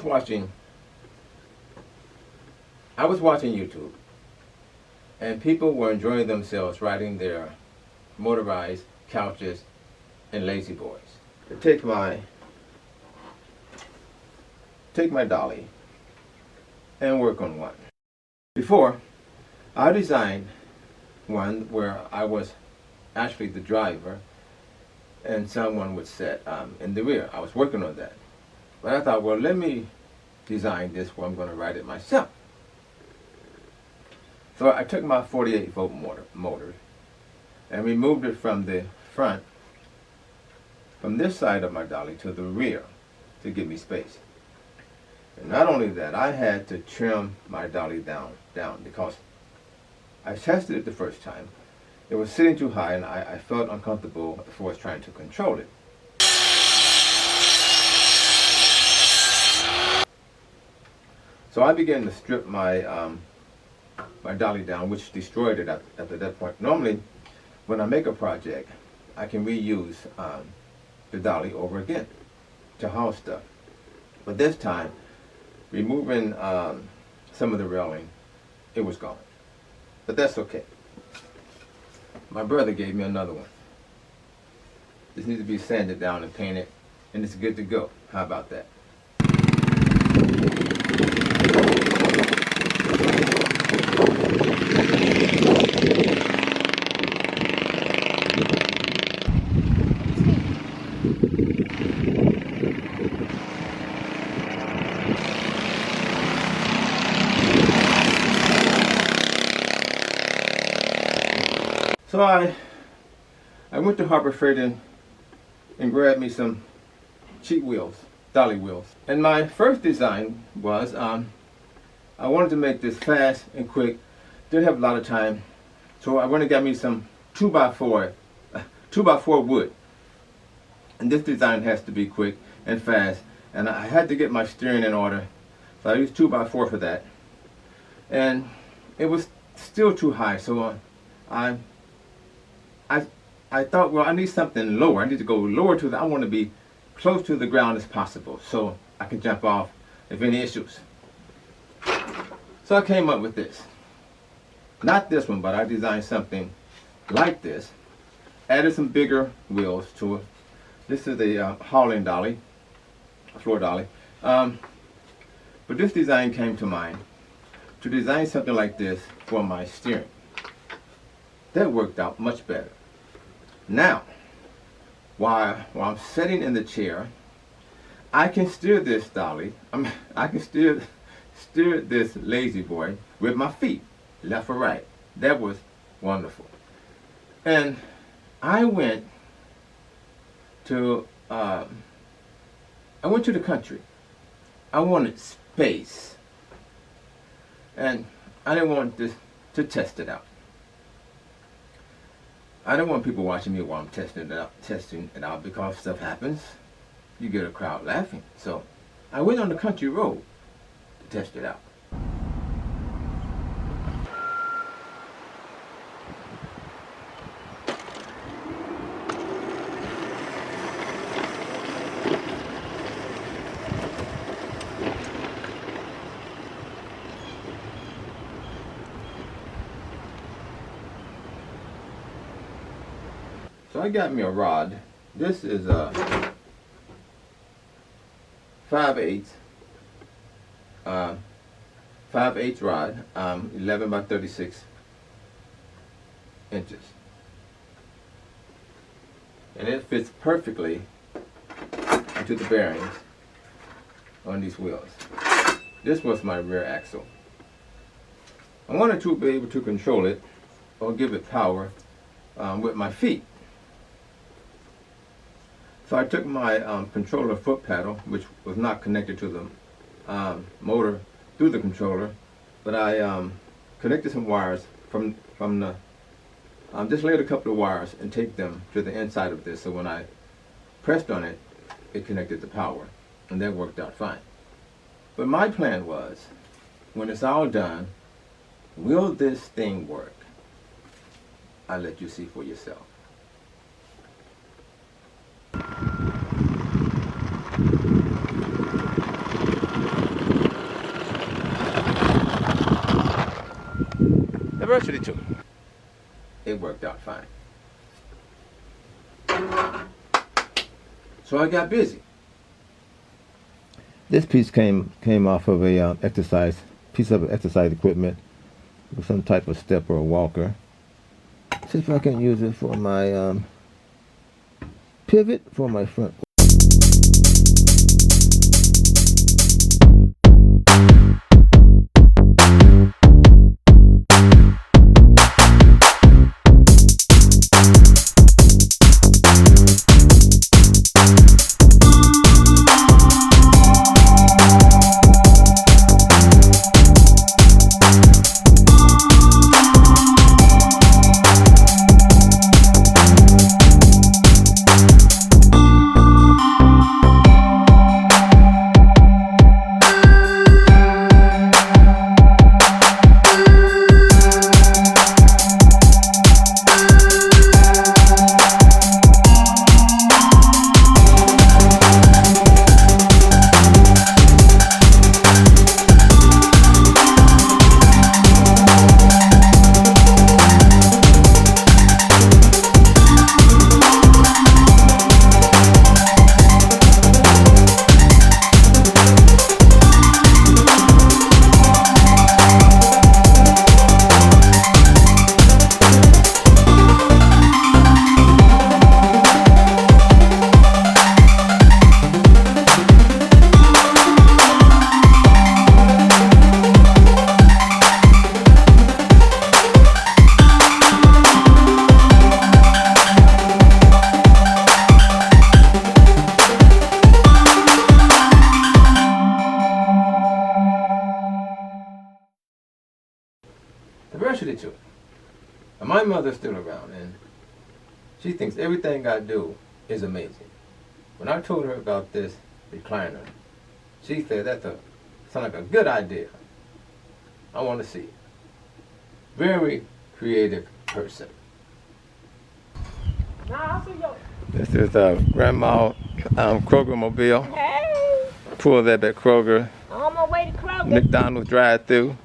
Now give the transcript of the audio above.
watching YouTube, and people were enjoying themselves riding their motorized couches and lazy boys. To take my dolly and work on one. Before, I designed one where I was actually the driver and someone would sit in the rear. I was working on that. But I thought, well, let me design this where I'm going to ride it myself. So I took my 48-volt motor and removed it from the front, from this side of my dolly to the rear to give me space. And not only that, I had to trim my dolly down because I tested it the first time. It was sitting too high and I felt uncomfortable with the force trying to control it. So I began to strip my my dolly down, which destroyed it at that point. Normally, when I make a project, I can reuse the dolly over again to haul stuff. But this time, removing some of the railing, it was gone. But that's okay. My brother gave me another one. This needs to be sanded down and painted, and it's good to go. How about that? So I went to Harbor Freight and grabbed me some cheap wheels, dolly wheels. And my first design was, I wanted to make this fast and quick. Didn't have a lot of time. So I went and got me some 2x4 wood. And this design has to be quick and fast. And I had to get my steering in order. So I used 2x4 for that. And it was still too high. So I thought, well, I need something lower. I need to go lower I want to be close to the ground as possible so I can jump off if any issues. So I came up with this. Not this one, but I designed something like this. Added some bigger wheels to it. This is the hauling dolly, floor dolly. But this design came to mind to design something like this for my steering. That worked out much better. Now, while I'm sitting in the chair, I can steer this dolly. I can steer this lazy boy with my feet, left or right. That was wonderful. And I went to the country. I wanted space, and I didn't want this to test it out. I don't want people watching me while I'm testing it out because stuff happens. You get a crowd laughing. So I went on the country road to test it out. So I got me a rod. This is a 5/8 rod, 11 by 36 inches. And it fits perfectly into the bearings on these wheels. This was my rear axle. I wanted to be able to control it or give it power with my feet. So I took my controller foot pedal, which was not connected to the motor through the controller, but I connected some wires from the, just laid a couple of wires and taped them to the inside of this, so when I pressed on it, it connected the power, and that worked out fine. But my plan was, when it's all done, will this thing work? I'll let you see for yourself. Diversity too. It worked out fine. So I got busy. This piece came off of a piece of exercise equipment with some type of step or a walker. See if I can use it for my pivot for my front. Diversity too. And my mother's still around, and she thinks everything I do is amazing. When I told her about this recliner, she said that sounds like a good idea. I want to see it. Very creative person. This is Grandma Kroger Mobile. Hey, Pulled up at Kroger. I'm on my way to Kroger. McDonald's drive-through.